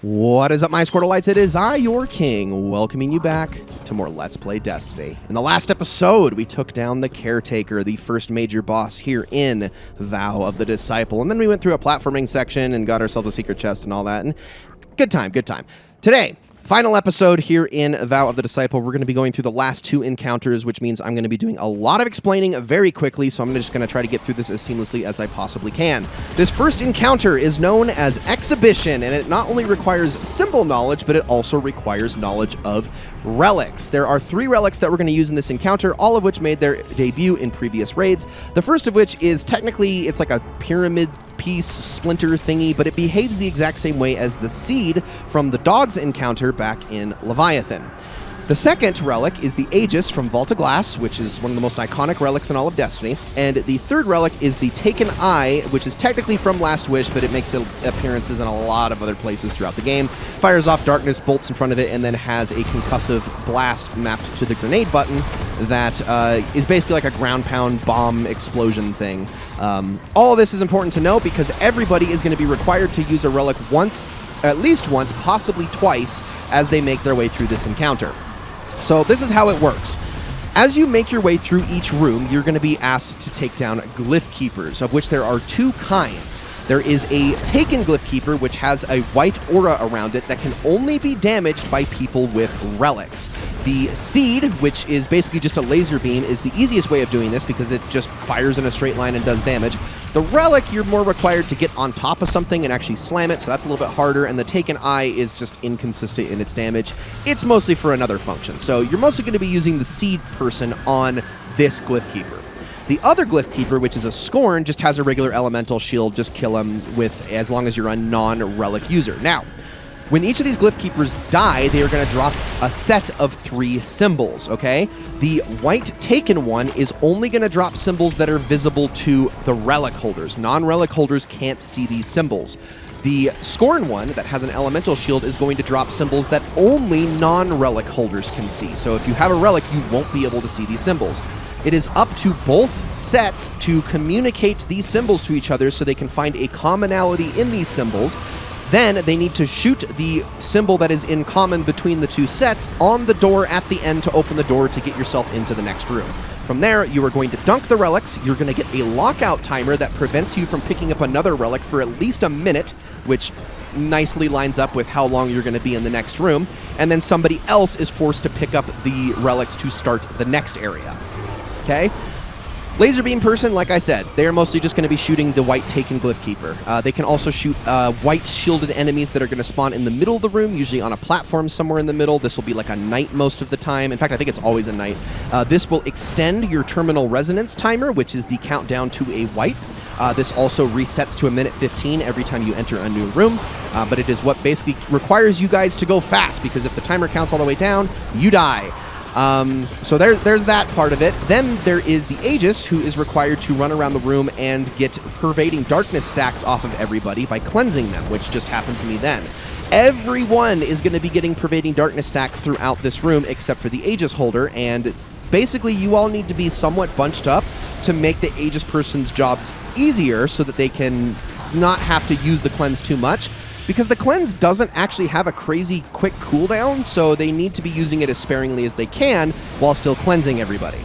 What is up, my Squirtleites? It is I, your king, welcoming you back to more Let's Play Destiny. In the last episode, we took down the Caretaker, the first major boss here in Vow of the Disciple, and then we went through a platforming section and got ourselves a secret chest and all that, and good time, good time. Today, final episode here in Vow of the Disciple. We're going to be going through the last two encounters, which means I'm going to be doing a lot of explaining very quickly, so I'm just going to try to get through this as seamlessly as I possibly can. This first encounter is known as Exhibition, and it not only requires symbol knowledge, but it also requires knowledge of relics. There are 3 relics that we're going to use in this encounter, all of which made their debut in previous raids. The first of which is technically, it's like a pyramid piece splinter thingy, but it behaves the exact same way as the seed from the dog's encounter back in Leviathan. The second relic is the Aegis from Vault of Glass, which is one of the most iconic relics in all of Destiny. And the third relic is the Taken Eye, which is technically from Last Wish, but it makes appearances in a lot of other places throughout the game. Fires off darkness bolts in front of it, and then has a concussive blast mapped to the grenade button that is basically like a ground pound bomb explosion thing. All of this is important to know because everybody is going to be required to use a relic once, at least once, possibly twice, as they make their way through this encounter. So this is how it works. As you make your way through each room, you're going to be asked to take down Glyph Keepers, of which there are 2 kinds. There is a Taken Glyph Keeper, which has a white aura around it that can only be damaged by people with relics. The Seed, which is basically just a laser beam, is the easiest way of doing this because it just fires in a straight line and does damage. The Relic, you're more required to get on top of something and actually slam it, so that's a little bit harder, and the Taken Eye is just inconsistent in its damage. It's mostly for another function, so you're mostly going to be using the Seed person on this Glyph Keeper. The other Glyph Keeper, which is a Scorn, just has a regular elemental shield. Just kill him with, as long as you're a non-relic user. Now, when each of these Glyph Keepers die, they are going to drop a set of 3 symbols, okay? The white Taken one is only going to drop symbols that are visible to the relic holders. Non-relic holders can't see these symbols. The Scorn one, that has an elemental shield, is going to drop symbols that only non-relic holders can see. So if you have a relic, you won't be able to see these symbols. It is up to both sets to communicate these symbols to each other so they can find a commonality in these symbols. Then they need to shoot the symbol that is in common between the 2 sets on the door at the end to open the door to get yourself into the next room. From there, you are going to dunk the relics. You're going to get a lockout timer that prevents you from picking up another relic for at least a minute, which nicely lines up with how long you're going to be in the next room. And then somebody else is forced to pick up the relics to start the next area. Okay? Laser beam person, like I said, they are mostly just going to be shooting the white Taken Glyph Keeper. They can also shoot white shielded enemies that are going to spawn in the middle of the room, usually on a platform somewhere in the middle. This will be like a knight most of the time. In fact, I think it's always a knight. This will extend your terminal resonance timer, which is the countdown to a wipe. This also resets to a minute 15 every time you enter a new room, but it is what basically requires you guys to go fast, because if the timer counts all the way down, you die. So there's that part of it. Then there is the Aegis, who is required to run around the room and get Pervading Darkness stacks off of everybody by cleansing them, which just happened to me then. Everyone is going to be getting Pervading Darkness stacks throughout this room except for the Aegis holder, and basically you all need to be somewhat bunched up to make the Aegis person's jobs easier so that they can not have to use the cleanse too much. Because the cleanse doesn't actually have a crazy quick cooldown, so they need to be using it as sparingly as they can while still cleansing everybody.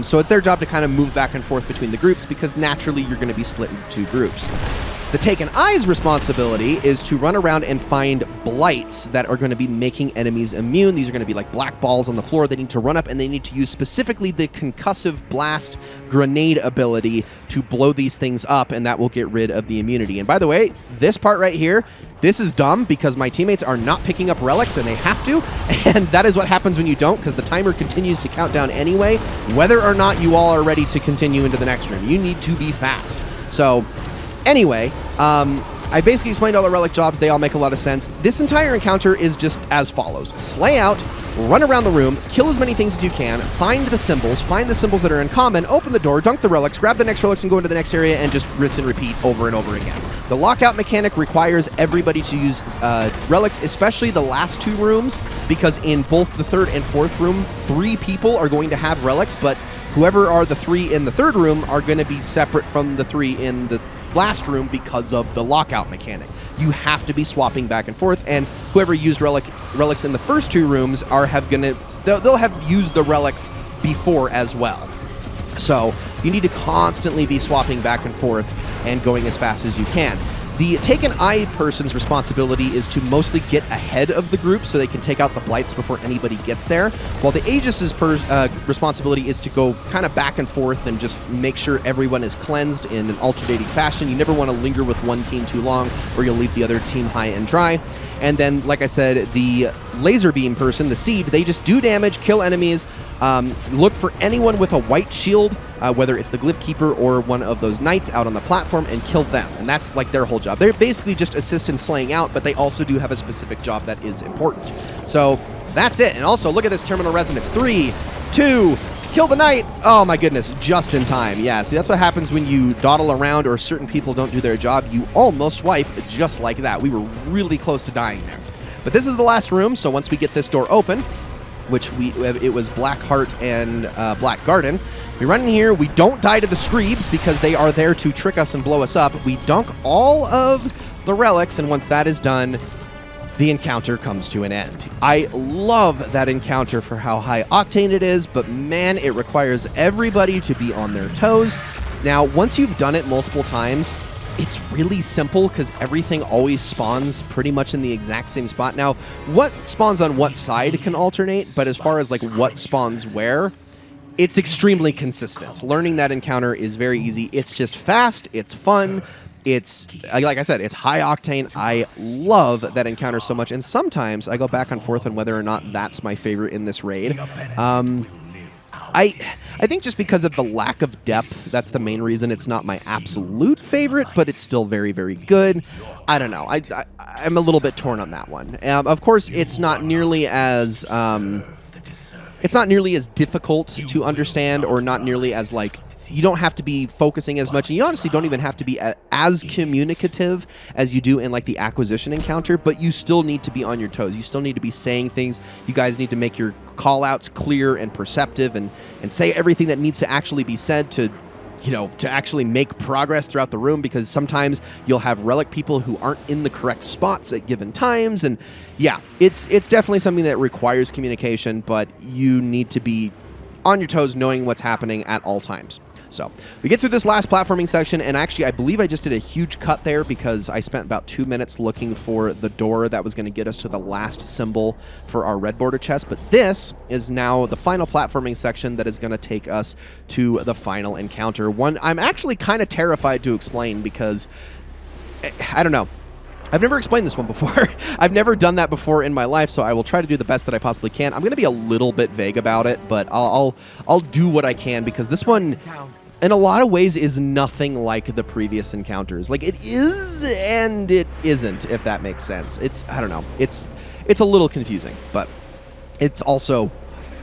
So it's their job to kind of move back and forth between the groups, because naturally you're going to be split into 2 groups. The Taken Eye's responsibility is to run around and find blights that are going to be making enemies immune. These are going to be like black balls on the floor. They need to run up, and they need to use specifically the concussive blast grenade ability to blow these things up, and that will get rid of the immunity. And by the way, this part right here, this is dumb because my teammates are not picking up relics, and they have to, and that is what happens when you don't, because the timer continues to count down anyway, whether or not you all are ready to continue into the next room. You need to be fast. So anyway, I basically explained all the relic jobs. They all make a lot of sense. This entire encounter is just as follows. Slay out, run around the room, kill as many things as you can, find the symbols that are in common, open the door, dunk the relics, grab the next relics, and go into the next area, and just rinse and repeat over and over again. The lockout mechanic requires everybody to use relics, especially the last 2 rooms, because in both the 3rd and 4th room, 3 people are going to have relics, but whoever are the 3 in the 3rd room are going to be separate from the 3 in the last room because of the lockout mechanic. you have to be swapping back and forth, and whoever used relics in the first 2 rooms they'll have used the relics before as well. So you need to constantly be swapping back and forth and going as fast as you can. The Taken Eye person's responsibility is to mostly get ahead of the group so they can take out the blights before anybody gets there, while the Aegis's responsibility is to go kind of back and forth and just make sure everyone is cleansed in an alternating fashion. You never want to linger with one team too long or you'll leave the other team high and dry. And then, like I said, the laser beam person, the Seed, they just do damage, kill enemies, look for anyone with a white shield, whether it's the Glyph Keeper or one of those knights out on the platform, and kill them. And that's like their whole job. They're basically just assist in slaying out, but they also do have a specific job that is important. So that's it. And also, look at this Terminal Resonance. 3, 2, kill the knight. Oh my goodness, just in time. Yeah, see, that's what happens when you dawdle around or certain people don't do their job. You almost wipe just like that. We were really close to dying there. But this is the last room, so once we get this door open, which it was Black Heart and Black Garden, we run in here. We don't die to the Screebs because they are there to trick us and blow us up. We dunk all of the relics, and once that is done, the encounter comes to an end. I love that encounter for how high octane it is, but man, it requires everybody to be on their toes. Now, once you've done it multiple times, it's really simple because everything always spawns pretty much in the exact same spot. Now, what spawns on what side can alternate, but as far as like what spawns where, it's extremely consistent. Learning that encounter is very easy. It's just fast, it's fun. It's, like I said, it's high octane. I love that encounter so much, and sometimes I go back and forth on whether or not that's my favorite in this raid. I think just because of the lack of depth, that's the main reason it's not my absolute favorite, but it's still very, very good. I don't know. I'm a little bit torn on that one. Of course, it's not nearly as difficult to understand, or not nearly as like, you don't have to be focusing as much, and you honestly don't even have to be as communicative as you do in like the acquisition encounter, but you still need to be on your toes. You still need to be saying things. You guys need to make your call-outs clear and perceptive, and say everything that needs to actually be said to, you know, to actually make progress throughout the room, because sometimes you'll have relic people who aren't in the correct spots at given times, and yeah, it's definitely something that requires communication, but you need to be on your toes knowing what's happening at all times. So we get through this last platforming section, and actually I believe I just did a huge cut there because I spent about 2 minutes looking for the door that was going to get us to the last symbol for our red border chest. But this is now the final platforming section that is going to take us to the final encounter. One I'm actually kind of terrified to explain because, I don't know, I've never explained this one before. I've never done that before in my life, so I will try to do the best that I possibly can. I'm going to be a little bit vague about it, but I'll do what I can, because this one, in a lot of ways, is nothing like the previous encounters. Like, it is and it isn't, if that makes sense. I don't know. It's a little confusing, but it's also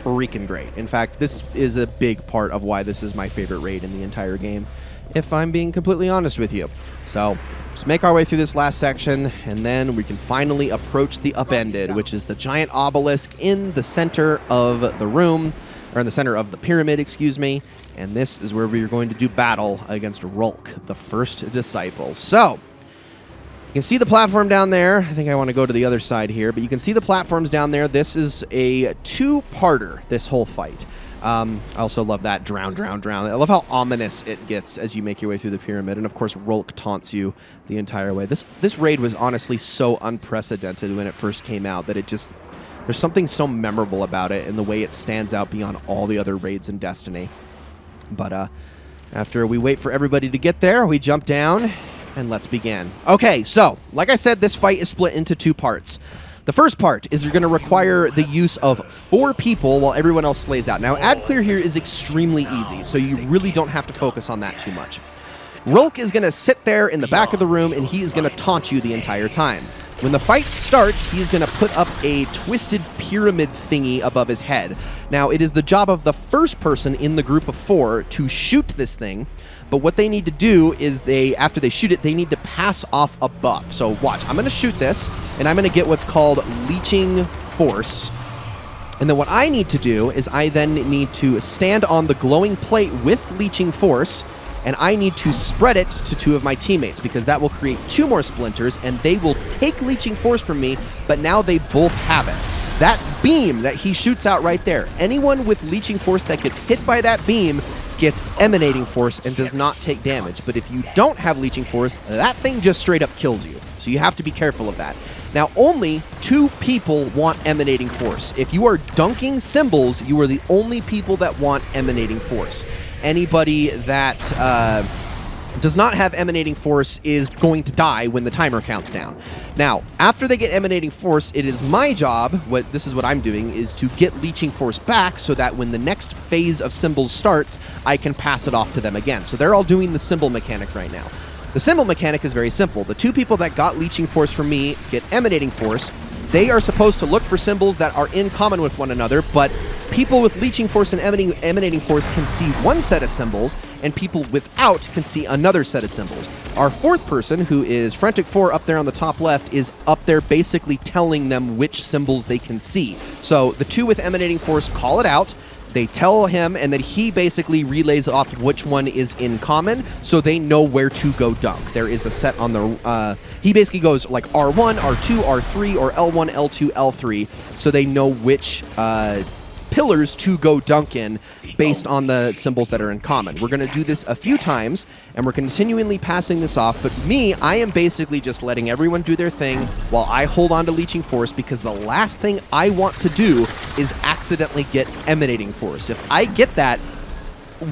freaking great. In fact, this is a big part of why this is my favorite raid in the entire game, if I'm being completely honest with you. So just make our way through this last section, and then we can finally approach the Upended, which is the giant obelisk in the center of the room, or in the center of the pyramid, excuse me. And this is where we're going to do battle against Rhulk, the first disciple. So you can see the platform down there. I think I want to go to the other side here, but you can see the platforms down there. This is a two-parter, this whole fight. I also love that drown, drown, drown. I love how ominous it gets as you make your way through the pyramid. And of course, Rhulk taunts you the entire way. This raid was honestly so unprecedented when it first came out that there's something so memorable about it and the way it stands out beyond all the other raids in Destiny. But after we wait for everybody to get there, we jump down and let's begin. Okay, so like I said, this fight is split into two parts. The first part is you're going to require the use of 4 people while everyone else slays out. Now, ad clear here is extremely easy, so you really don't have to focus on that too much. Rhulk is going to sit there in the back of the room, and he is going to taunt you the entire time. When the fight starts, he's going to put up a twisted pyramid thingy above his head. Now, it is the job of the first person in the group of 4 to shoot this thing, but what they need to do is after they shoot it, they need to pass off a buff. So watch, I'm going to shoot this, and I'm going to get what's called Leeching Force. And then what I need to do is I then need to stand on the glowing plate with Leeching Force, and I need to spread it to 2 of my teammates because that will create 2 more splinters, and they will take Leeching Force from me, but now they both have it. That beam that he shoots out right there, anyone with Leeching Force that gets hit by that beam gets Emanating Force and does not take damage. But if you don't have Leeching Force, that thing just straight up kills you. So you have to be careful of that. Now, only 2 people want Emanating Force. If you are dunking symbols, you are the only people that want Emanating Force. Anybody that does not have Emanating Force is going to die when the timer counts down. Now, after they get Emanating Force, it is my job, this is what I'm doing, is to get Leeching Force back so that when the next phase of symbols starts, I can pass it off to them again. So they're all doing the symbol mechanic right now. The symbol mechanic is very simple. The 2 people that got Leeching Force from me get Emanating Force. They are supposed to look for symbols that are in common with one another, but people with Leeching Force and Emanating Force can see one set of symbols, and people without can see another set of symbols. Our 4th person, who is Frantic 4 up there on the top left, is up there basically telling them which symbols they can see. So the 2 with Emanating Force call it out. They tell him, and then he basically relays off which one is in common, so they know where to go dunk. There is a set on the... he basically goes like R1, R2, R3, or L1, L2, L3, so they know which pillars to go dunk in based on the symbols that are in common. We're going to do this a few times, and we're continually passing this off, but me, I am basically just letting everyone do their thing while I hold on to Leeching Force, because the last thing I want to do is accidentally get Emanating Force. If I get that,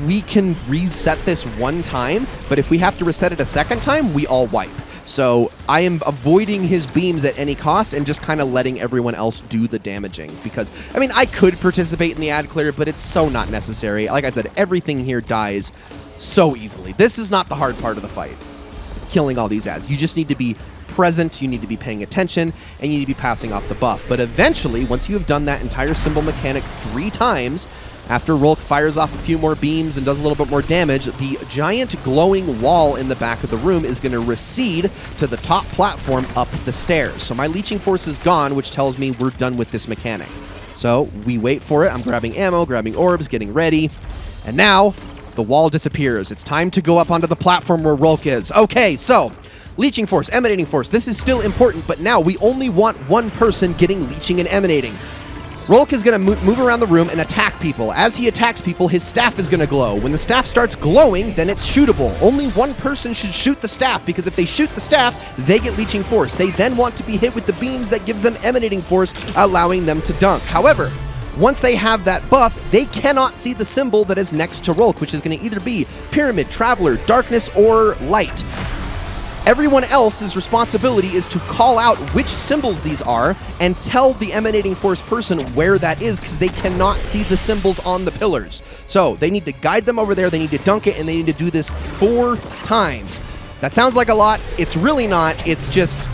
we can reset this one time, but if we have to reset it a second time, we all wipe. So I am avoiding his beams at any cost and just kind of letting everyone else do the damaging. Because, I mean, I could participate in the ad clear, but it's so not necessary. Like I said, everything here dies so easily. This is not the hard part of the fight, killing all these ads. You just need to be present, you need to be paying attention, and you need to be passing off the buff. But eventually, once you have done that entire symbol mechanic 3 times, after Rhulk fires off a few more beams and does a little bit more damage, the giant glowing wall in the back of the room is going to recede to the top platform up the stairs. So my Leeching Force is gone, which tells me we're done with this mechanic. So we wait for it. I'm grabbing ammo, grabbing orbs, getting ready. And now the wall disappears. It's time to go up onto the platform where Rhulk is. Okay, so Leeching Force, Emanating Force. This is still important, but now we only want one person getting Leeching and Emanating. Rhulk is going to move around the room and attack people. As he attacks people, his staff is going to glow. When the staff starts glowing, then it's shootable. Only one person should shoot the staff, because if they shoot the staff, they get Leeching Force. They then want to be hit with the beams that gives them Emanating Force, allowing them to dunk. However, once they have that buff, they cannot see the symbol that is next to Rhulk, which is going to either be Pyramid, Traveler, Darkness, or Light. Everyone else's responsibility is to call out which symbols these are and tell the Emanating Force person where that is, because they cannot see the symbols on the pillars. So they need to guide them over there, they need to dunk it, and they need to do this 4 times. That sounds like a lot. It's really not. It's just,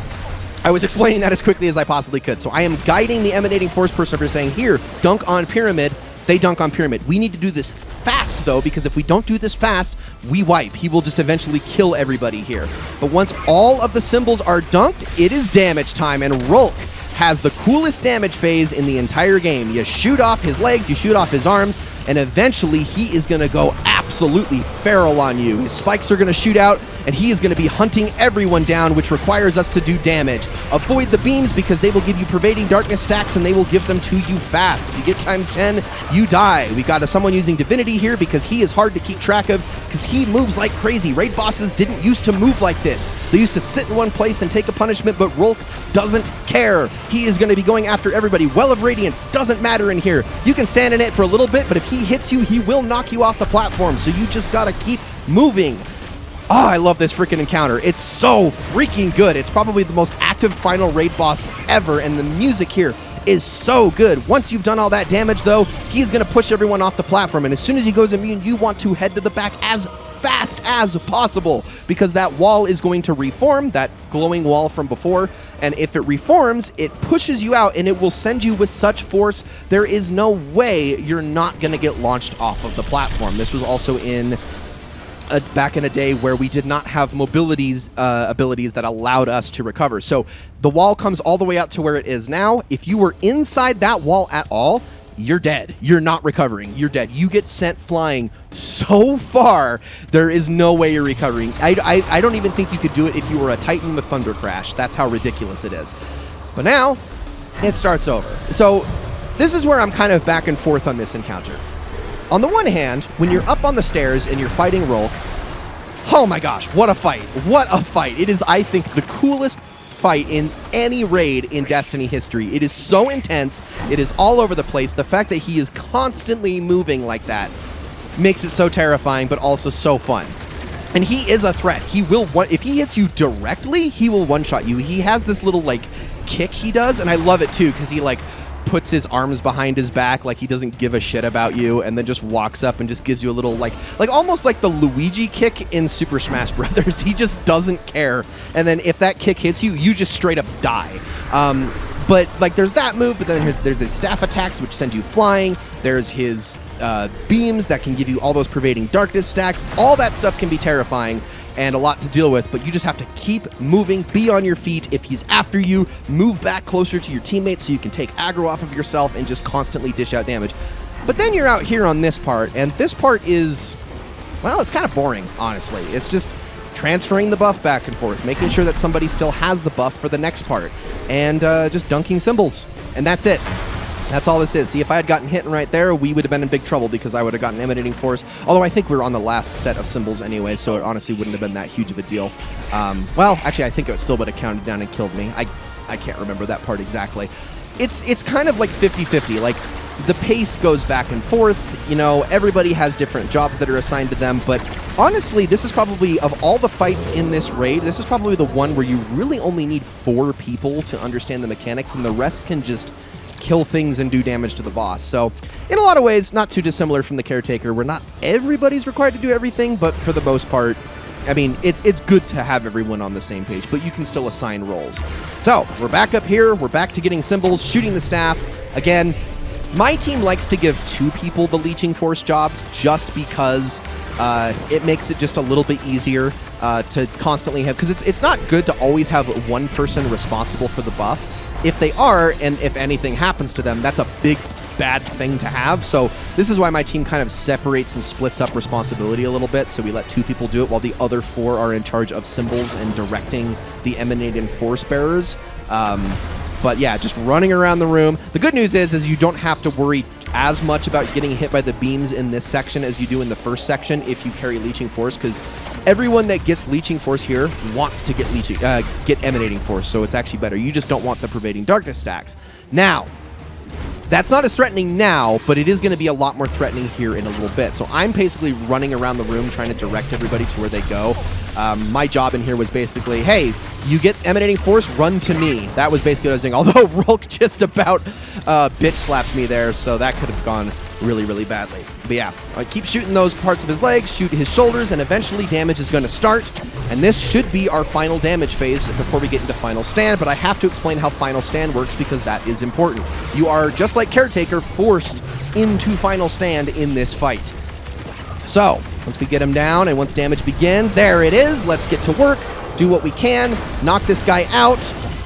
I was explaining that as quickly as I possibly could. So I am guiding the Emanating Force person for saying, here, dunk on Pyramid. They dunk on Pyramid. We need to do this fast, though, because if we don't do this fast, we wipe. He will just eventually kill everybody here. But once all of the symbols are dunked, it is damage time, and Rhulk has the coolest damage phase in the entire game. You shoot off his legs, you shoot off his arms, and eventually he is going to go absolutely feral on you. His spikes are going to shoot out, and he is going to be hunting everyone down, which requires us to do damage. Avoid the beams, because they will give you Pervading Darkness stacks, and they will give them to you fast. If you get times 10, you die. We got someone using Divinity here, because he is hard to keep track of, because he moves like crazy. Raid bosses didn't used to move like this. They used to sit in one place and take a punishment, but Rhulk doesn't care. He is going to be going after everybody. Well of Radiance doesn't matter in here. You can stand in it for a little bit, but if he hits you, he will knock you off the platform, so you just gotta keep moving. Oh, I love this freaking encounter. It's so freaking good. It's probably the most active final raid boss ever, and the music here is so good. Once you've done all that damage, though, he's gonna push everyone off the platform, and as soon as he goes immune, you want to head to the back as fast as possible, because that wall is going to reform, that glowing wall from before, and if it reforms, it pushes you out, and it will send you with such force, there is no way you're not going to get launched off of the platform. This was also in back in a day where we did not have abilities that allowed us to recover. So the wall comes all the way out to where it is now. If you were inside that wall at all, you're dead. You're not recovering. You're dead. You get sent flying so far, there is no way you're recovering. I don't even think you could do it if you were a Titan with Thunder Crash. That's how ridiculous it is. But now, it starts over. So this is where I'm kind of back and forth on this encounter. On the one hand, when you're up on the stairs and you're fighting Rhulk, oh my gosh, what a fight. What a fight. It is, I think, the coolest fight in any raid in Destiny history. It is so intense. It is all over the place. The fact that he is constantly moving like that makes it so terrifying, but also so fun. And he is a threat. He will, if he hits you directly, he will one-shot you. He has this little, like, kick he does, and I love it, too, because he, like, puts his arms behind his back like he doesn't give a shit about you, and then just walks up and just gives you a little, like almost like the Luigi kick in Super Smash Brothers. He just doesn't care. And then if that kick hits you, you just straight up die. But like there's that move, but then there's his staff attacks, which send you flying. There's his beams that can give you all those pervading darkness stacks. All that stuff can be terrifying and a lot to deal with, but you just have to keep moving, be on your feet. If he's after you, move back closer to your teammates so you can take aggro off of yourself and just constantly dish out damage. But then you're out here on this part, and this part is, well, it's kind of boring, honestly. It's just transferring the buff back and forth, making sure that somebody still has the buff for the next part, and just dunking symbols, and that's it. That's all this is. See, if I had gotten hit right there, we would have been in big trouble because I would have gotten Emanating Force. Although I think we were on the last set of symbols anyway, so it honestly wouldn't have been that huge of a deal. Well, actually, I think it still would have counted down and killed me. I can't remember that part exactly. It's kind of like 50-50. Like, the pace goes back and forth. You know, everybody has different jobs that are assigned to them, but honestly, this is probably, of all the fights in this raid, this is probably the one where you really only need 4 people to understand the mechanics, and the rest can just kill things and do damage to the boss. So in a lot of ways, not too dissimilar from the Caretaker, where not everybody's required to do everything, but for the most part, I mean, it's good to have everyone on the same page, but you can still assign roles. So we're back up here, we're back to getting symbols, shooting the staff. Again, my team likes to give 2 people the Leeching Force jobs just because it makes it just a little bit easier to constantly have, because it's not good to always have one person responsible for the buff. If they are, and if anything happens to them, that's a big, bad thing to have. So this is why my team kind of separates and splits up responsibility a little bit. So we let 2 people do it while the other 4 are in charge of symbols and directing the Emanating Force bearers. But yeah, just running around the room. The good news is you don't have to worry as much about getting hit by the beams in this section as you do in the first section if you carry Leeching Force, because everyone that gets Leeching Force here wants to get Emanating Force, so it's actually better. You just don't want the Pervading Darkness stacks. Now, that's not as threatening now, but it is going to be a lot more threatening here in a little bit. So I'm basically running around the room trying to direct everybody to where they go. My job in here was basically, hey, you get Emanating Force, run to me. That was basically what I was doing. Although Rhulk just about bitch slapped me there, so that could have gone really, really badly. But yeah, I keep shooting those parts of his legs, shoot his shoulders, and eventually damage is going to start. And this should be our final damage phase before we get into Final Stand, but I have to explain how Final Stand works because that is important. You are, just like Caretaker, forced into Final Stand in this fight. So, once we get him down and once damage begins, there it is. Let's get to work, do what we can, knock this guy out,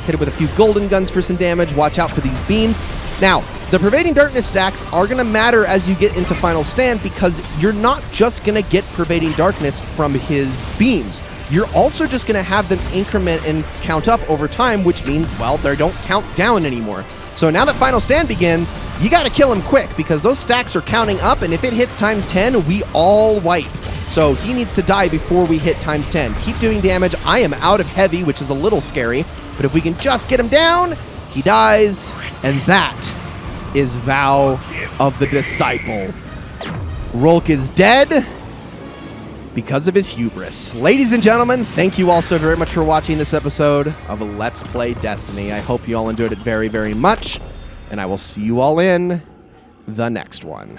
hit it with a few golden guns for some damage, watch out for these beams. Now, the Pervading Darkness stacks are going to matter as you get into Final Stand because you're not just going to get Pervading Darkness from his beams. You're also just going to have them increment and count up over time, which means, well, they don't count down anymore. So now that Final Stand begins, you got to kill him quick because those stacks are counting up, and if it hits times 10, we all wipe. So he needs to die before we hit times 10. Keep doing damage. I am out of heavy, which is a little scary, but if we can just get him down, he dies, and that is Vow of the Disciple. Rhulk is dead because of his hubris. Ladies and gentlemen, thank you all so very much for watching this episode of Let's Play Destiny. I hope you all enjoyed it very, very much, and I will see you all in the next one.